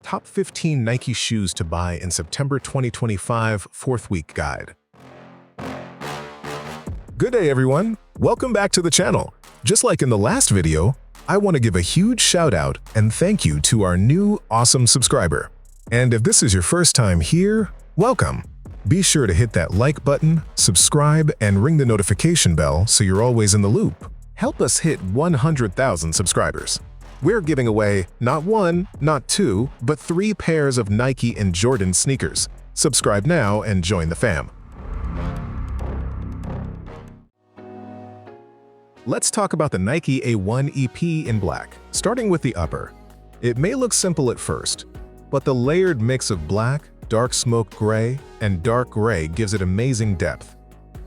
Top 15 Nike Shoes to Buy in September 2025 4th Week Guide. Good day everyone, welcome back to the channel. Just like in the last video, I want to give a huge shout out and thank you to our new awesome subscriber. And if this is your first time here, welcome. Be sure to hit that like button, subscribe, and ring the notification bell so you're always in the loop. Help us hit 100,000 subscribers. We're giving away not one, not two, but 3 pairs of Nike and Jordan sneakers. Subscribe now and join the fam. Let's talk about the Nike A1 EP in black, starting with the upper. It may look simple at first, but the layered mix of black, dark smoke gray, and dark gray gives it amazing depth.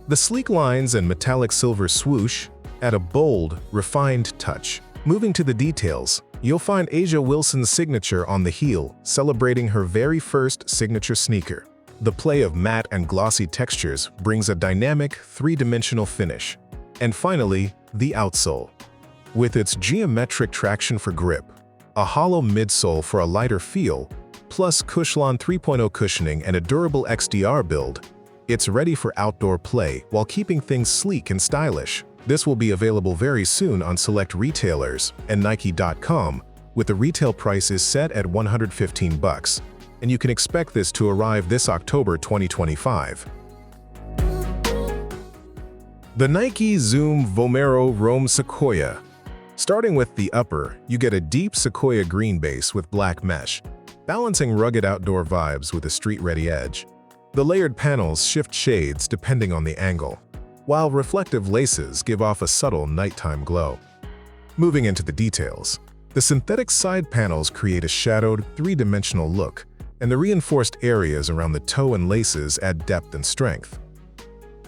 The sleek lines and metallic silver swoosh add a bold, refined touch. Moving to the details, you'll find A'ja Wilson's signature on the heel, celebrating her very first signature sneaker. The play of matte and glossy textures brings a dynamic, 3-dimensional finish. And finally, the outsole. With its geometric traction for grip, a hollow midsole for a lighter feel, plus Cushlon 3.0 cushioning and a durable XDR build, it's ready for outdoor play while keeping things sleek and stylish. This will be available very soon on select retailers and Nike.com, with the retail price is set at $115, and you can expect this to arrive this October 2025. The Nike Zoom Vomero Roam Sequoia. Starting with the upper, you get a deep sequoia green base with black mesh, balancing rugged outdoor vibes with a street-ready edge. The layered panels shift shades depending on the angle, while reflective laces give off a subtle nighttime glow. Moving into the details, the synthetic side panels create a shadowed, 3-dimensional look, and the reinforced areas around the toe and laces add depth and strength.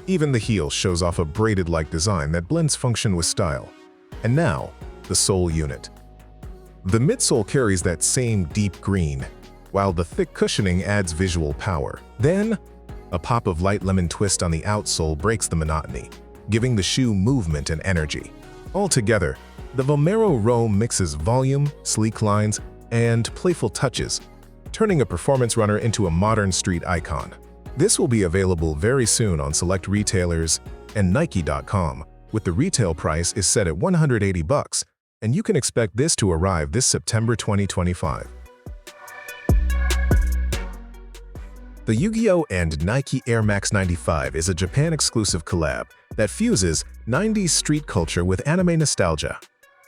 Even the heel shows off a braided-like design that blends function with style. And now, the sole unit. The midsole carries that same deep green, while the thick cushioning adds visual power. Then, a pop of light lemon twist on the outsole breaks the monotony, giving the shoe movement and energy. Altogether, the Vomero Roam mixes volume, sleek lines, and playful touches, turning a performance runner into a modern street icon. This will be available very soon on select retailers and Nike.com, with the retail price is set at $180, and you can expect this to arrive this September 2025. The Yu-Gi-Oh! And Nike Air Max 95 is a Japan-exclusive collab that fuses 90s street culture with anime nostalgia.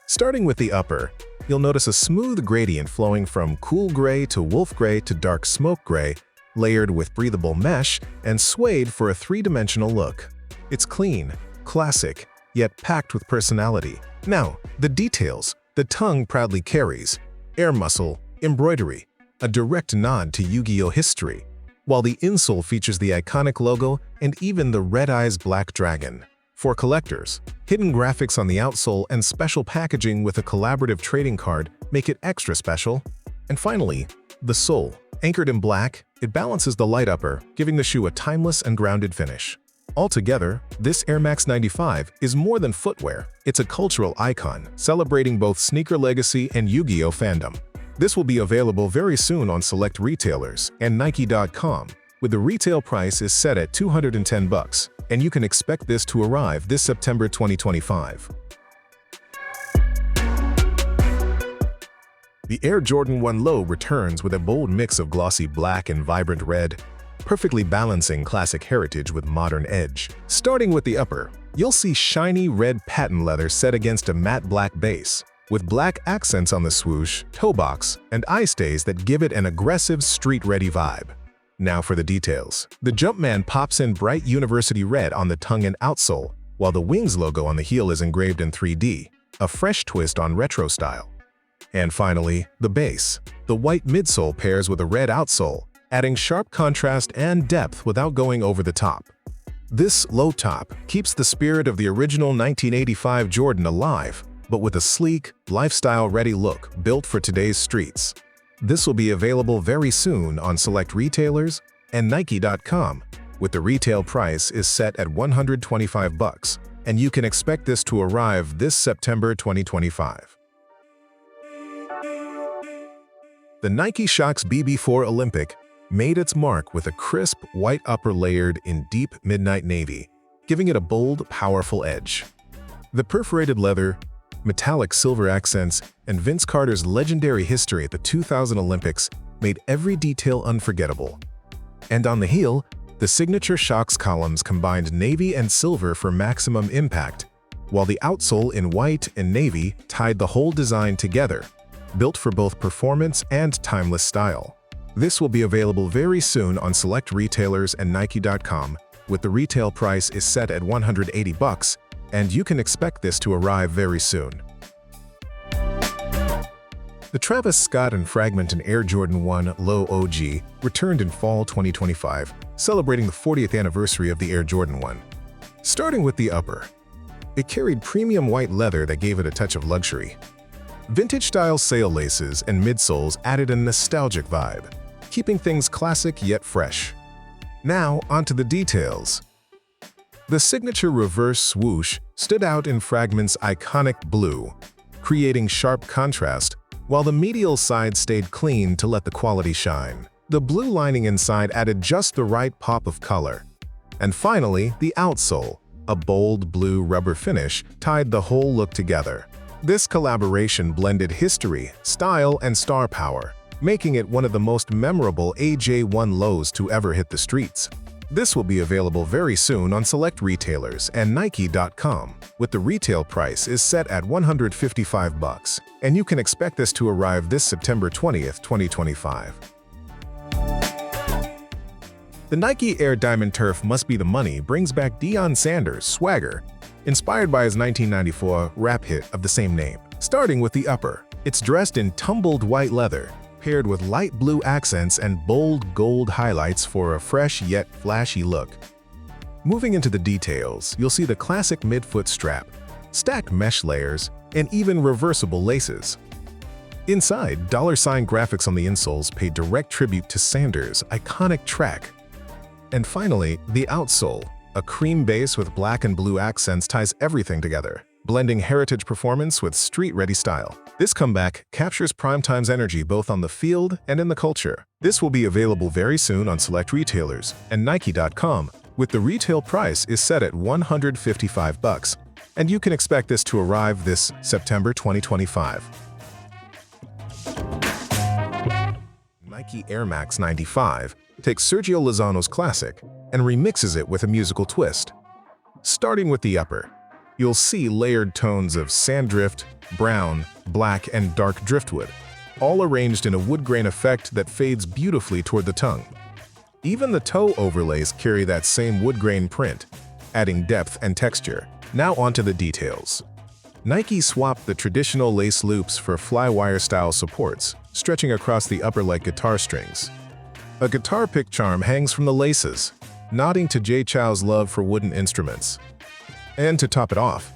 Starting with the upper, you'll notice a smooth gradient flowing from cool gray to wolf gray to dark smoke gray, layered with breathable mesh and suede for a 3-dimensional look. It's clean, classic, yet packed with personality. Now, the details. The tongue proudly carries air muscle, embroidery, a direct nod to Yu-Gi-Oh! History, while the insole features the iconic logo and even the red eyes black dragon. For collectors, hidden graphics on the outsole and special packaging with a collaborative trading card make it extra special. And finally, the sole. Anchored in black, it balances the light upper, giving the shoe a timeless and grounded finish. Altogether, this Air Max 95 is more than footwear. It's a cultural icon, celebrating both sneaker legacy and Yu-Gi-Oh! Fandom. This will be available very soon on select retailers and Nike.com, with the retail price is set at $210, and you can expect this to arrive this September 2025. The Air Jordan 1 Low returns with a bold mix of glossy black and vibrant red, perfectly balancing classic heritage with modern edge. Starting with the upper, you'll see shiny red patent leather set against a matte black base, with black accents on the swoosh, toe box, and eye stays that give it an aggressive, street-ready vibe. Now for the details. The Jumpman pops in bright university red on the tongue and outsole, while the Wings logo on the heel is engraved in 3D, a fresh twist on retro style. And finally, the base. The white midsole pairs with a red outsole, adding sharp contrast and depth without going over the top. This low top keeps the spirit of the original 1985 Jordan alive, but with a sleek, lifestyle-ready look built for today's streets. This will be available very soon on select retailers and Nike.com, with the retail price is set at $125, and you can expect this to arrive this September 2025. The Nike Shox BB4 Olympic made its mark with a crisp white upper layered in deep midnight navy, giving it a bold, powerful edge. The perforated leather, metallic silver accents, and Vince Carter's legendary history at the 2000 Olympics made every detail unforgettable. And on the heel, the signature Shox columns combined navy and silver for maximum impact, while the outsole in white and navy tied the whole design together, built for both performance and timeless style. This will be available very soon on select retailers and Nike.com, with the retail price is set at $180, and you can expect this to arrive very soon. The Travis Scott and Fragment and Air Jordan 1 Low OG returned in fall 2025, celebrating the 40th anniversary of the Air Jordan 1. Starting with the upper, it carried premium white leather that gave it a touch of luxury. Vintage-style sail laces and midsoles added a nostalgic vibe, keeping things classic yet fresh. Now, onto the details. The signature reverse swoosh stood out in Fragment's iconic blue, creating sharp contrast, while the medial side stayed clean to let the quality shine. The blue lining inside added just the right pop of color. And finally, the outsole, a bold blue rubber finish, tied the whole look together. This collaboration blended history, style, and star power, making it one of the most memorable AJ1 lows to ever hit the streets. This will be available very soon on select retailers and Nike.com, with the retail price is set at $155, and you can expect this to arrive this September 20th, 2025. The Nike Air Diamond Turf Must Be the Money brings back Deion Sanders' swagger, inspired by his 1994 rap hit of the same name. Starting with the upper, it's dressed in tumbled white leather, paired with light blue accents and bold gold highlights for a fresh yet flashy look. Moving into the details, you'll see the classic midfoot strap, stacked mesh layers, and even reversible laces. Inside, $ graphics on the insoles pay direct tribute to Sanders' iconic track. And finally, the outsole, a cream base with black and blue accents ties everything together, blending heritage performance with street-ready style. This comeback captures Primetime's energy both on the field and in the culture. This will be available very soon on select retailers and Nike.com, with the retail price is set at $155, and you can expect this to arrive this September 2025. Nike Air Max 95 takes Sergio Lozano's classic and remixes it with a musical twist. Starting with the upper, you'll see layered tones of sanddrift, brown, black, and dark driftwood, all arranged in a wood grain effect that fades beautifully toward the tongue. Even the toe overlays carry that same wood grain print, adding depth and texture. Now onto the details. Nike swapped the traditional lace loops for flywire-style supports, stretching across the upper like guitar strings. A guitar pick charm hangs from the laces, nodding to Jay Chou's love for wooden instruments. And to top it off,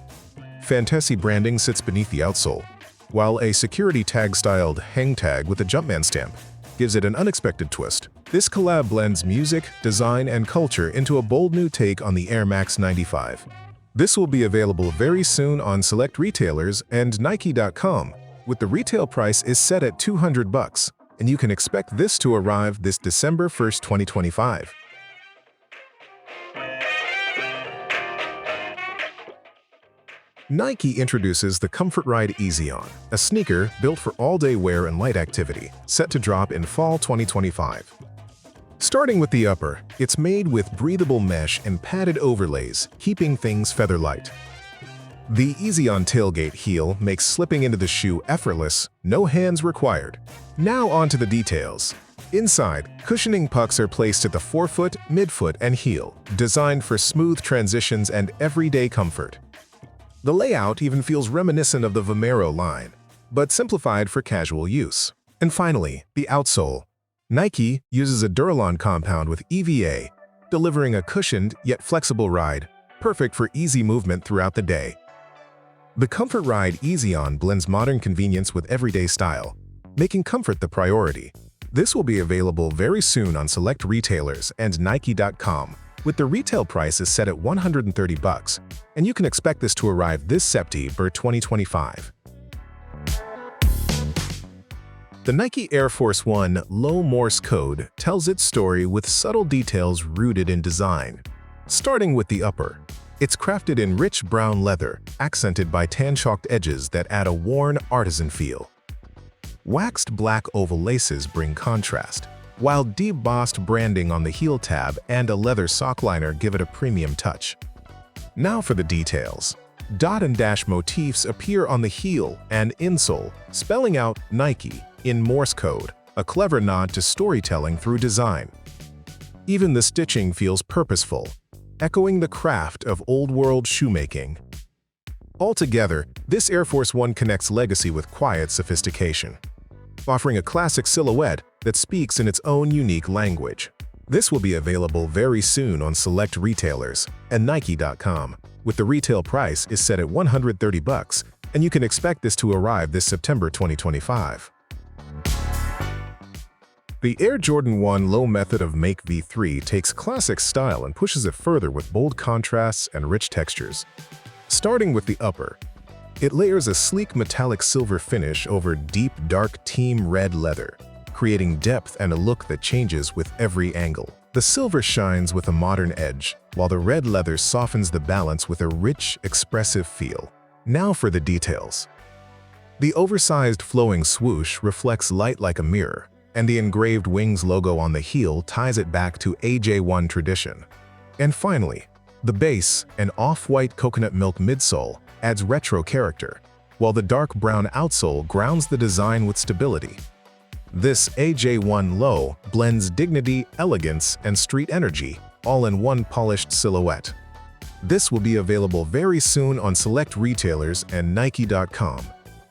PHANTACI branding sits beneath the outsole, while a security tag-styled hang tag with a Jumpman stamp gives it an unexpected twist. This collab blends music, design, and culture into a bold new take on the Air Max 95. This will be available very soon on select retailers and Nike.com, with the retail price is set at $200, and you can expect this to arrive this December 1st, 2025. Nike introduces the Comfort Ride EasyOn, a sneaker built for all-day wear and light activity, set to drop in fall 2025. Starting with the upper, it's made with breathable mesh and padded overlays, keeping things feather-light. The EasyOn tailgate heel makes slipping into the shoe effortless, no hands required. Now onto the details. Inside, cushioning pucks are placed at the forefoot, midfoot, and heel, designed for smooth transitions and everyday comfort. The layout even feels reminiscent of the Vomero line, but simplified for casual use. And finally, the outsole. Nike uses a Duralon compound with EVA, delivering a cushioned yet flexible ride, perfect for easy movement throughout the day. The Comfort Ride EasyOn blends modern convenience with everyday style, making comfort the priority. This will be available very soon on select retailers and Nike.com, with the retail price is set at $130, and you can expect this to arrive this September 2025. The Nike Air Force 1 Low Morse Code tells its story with subtle details rooted in design. Starting with the upper, it's crafted in rich brown leather, accented by tan-chalked edges that add a worn artisan feel. Waxed black oval laces bring contrast, while debossed branding on the heel tab and a leather sock liner give it a premium touch. Now for the details. Dot and dash motifs appear on the heel and insole, spelling out Nike in Morse code, a clever nod to storytelling through design. Even the stitching feels purposeful, echoing the craft of old-world shoemaking. Altogether, this Air Force 1 connects legacy with quiet sophistication, offering a classic silhouette that speaks in its own unique language. This will be available very soon on select retailers and Nike.com, with the retail price is set at $130, and you can expect this to arrive this September 2025. The Air Jordan 1 Low method of Make V3 takes classic style and pushes it further with bold contrasts and rich textures. Starting with the upper, it layers a sleek metallic silver finish over deep dark team red leather, creating depth and a look that changes with every angle. The silver shines with a modern edge, while the red leather softens the balance with a rich, expressive feel. Now for the details. The oversized flowing swoosh reflects light like a mirror, and the engraved wings logo on the heel ties it back to AJ1 tradition. And finally, the base, an off-white coconut milk midsole, adds retro character, while the dark brown outsole grounds the design with stability. This AJ1 Low blends dignity, elegance, and street energy, all in one polished silhouette. This will be available very soon on select retailers and Nike.com,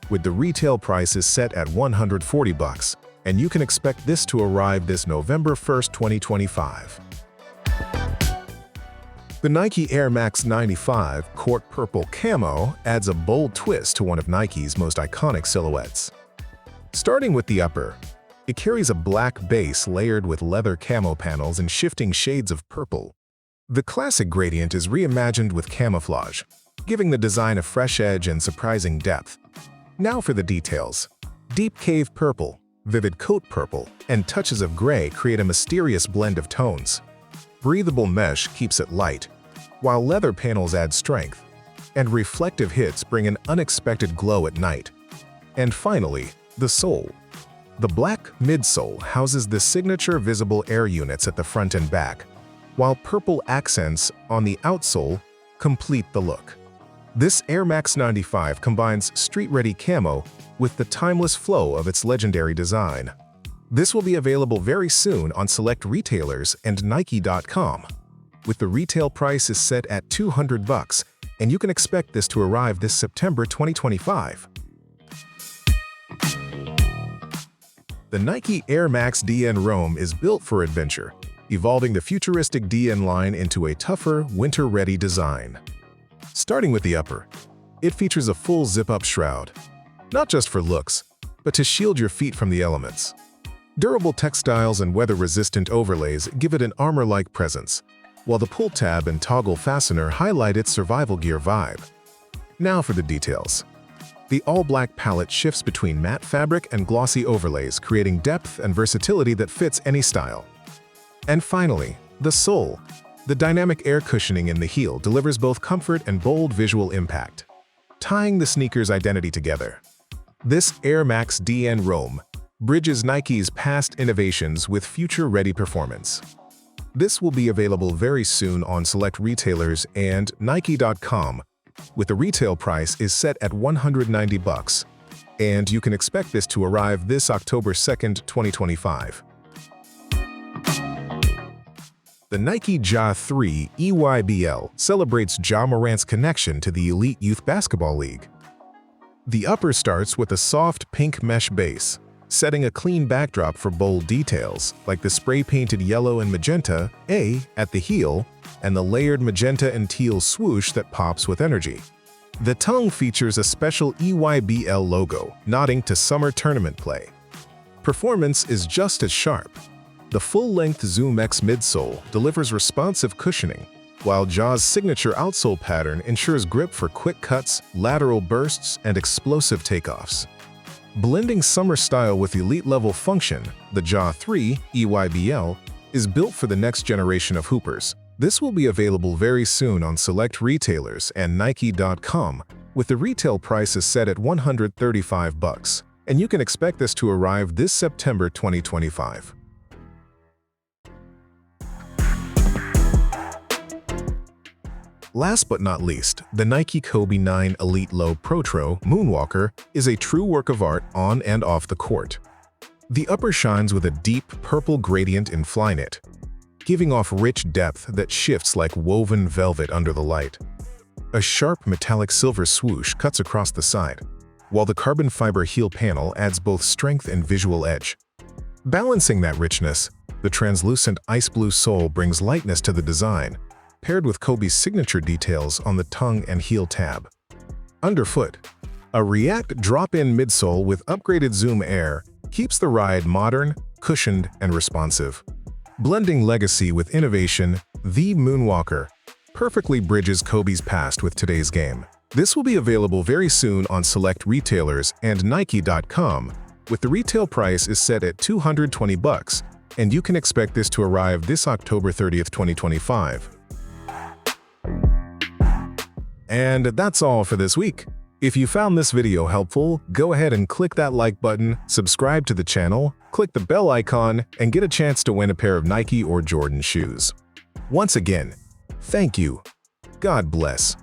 with the retail prices set at $140, and you can expect this to arrive this November 1st, 2025. The Nike Air Max 95 Court Purple Camo adds a bold twist to one of Nike's most iconic silhouettes. Starting with the upper, it carries a black base layered with leather camo panels in shifting shades of purple. The classic gradient is reimagined with camouflage, giving the design a fresh edge and surprising depth. Now for the details. Deep cave purple, vivid coat purple, and touches of gray create a mysterious blend of tones. Breathable mesh keeps it light, while leather panels add strength, and reflective hits bring an unexpected glow at night. And finally, the sole. The black midsole houses the signature visible air units at the front and back, while purple accents on the outsole complete the look. This Air Max 95 combines street-ready camo with the timeless flow of its legendary design. This will be available very soon on select retailers and Nike.com, with the retail price is set at $200, and you can expect this to arrive this September 2025. The Nike Air Max DN Roam is built for adventure, evolving the futuristic DN line into a tougher, winter-ready design. Starting with the upper, it features a full zip-up shroud, not just for looks, but to shield your feet from the elements. Durable textiles and weather-resistant overlays give it an armor-like presence, while the pull tab and toggle fastener highlight its survival gear vibe. Now for the details. The all-black palette shifts between matte fabric and glossy overlays, creating depth and versatility that fits any style. And finally, the sole. The dynamic air cushioning in the heel delivers both comfort and bold visual impact, tying the sneaker's identity together. This Air Max DN Roam bridges Nike's past innovations with future-ready performance. This will be available very soon on select retailers and Nike.com, with the retail price is set at $190, and you can expect this to arrive this October 2nd, 2025. The Nike Ja 3 EYBL celebrates Ja Morant's connection to the Elite Youth Basketball League. The upper starts with a soft pink mesh base, setting a clean backdrop for bold details, like the spray-painted yellow and magenta A at the heel and the layered magenta and teal swoosh that pops with energy. The tongue features a special EYBL logo, nodding to summer tournament play. Performance is just as sharp. The full-length Zoom X midsole delivers responsive cushioning, while Ja's signature outsole pattern ensures grip for quick cuts, lateral bursts, and explosive takeoffs. Blending summer style with elite-level function, the Jaw 3 EYBL is built for the next generation of hoopers. This will be available very soon on select retailers and Nike.com, with the retail prices set at $135, and you can expect this to arrive this September 2025. Last but not least, the Nike Kobe 9 Elite Low Protro Moonwalker is a true work of art on and off the court. The upper shines with a deep purple gradient in Flyknit, giving off rich depth that shifts like woven velvet under the light. A sharp metallic silver swoosh cuts across the side, while the carbon fiber heel panel adds both strength and visual edge. Balancing that richness, the translucent ice blue sole brings lightness to the design, paired with Kobe's signature details on the tongue and heel tab. Underfoot, a React drop-in midsole with upgraded Zoom Air keeps the ride modern, cushioned, and responsive. Blending legacy with innovation, the Moonwalker perfectly bridges Kobe's past with today's game. This will be available very soon on select retailers and Nike.com, with the retail price is set at $220, and you can expect this to arrive this October 30th, 2025. And that's all for this week. If you found this video helpful, go ahead and click that like button, subscribe to the channel, click the bell icon, and get a chance to win a pair of Nike or Jordan shoes. Once again, thank you. God bless.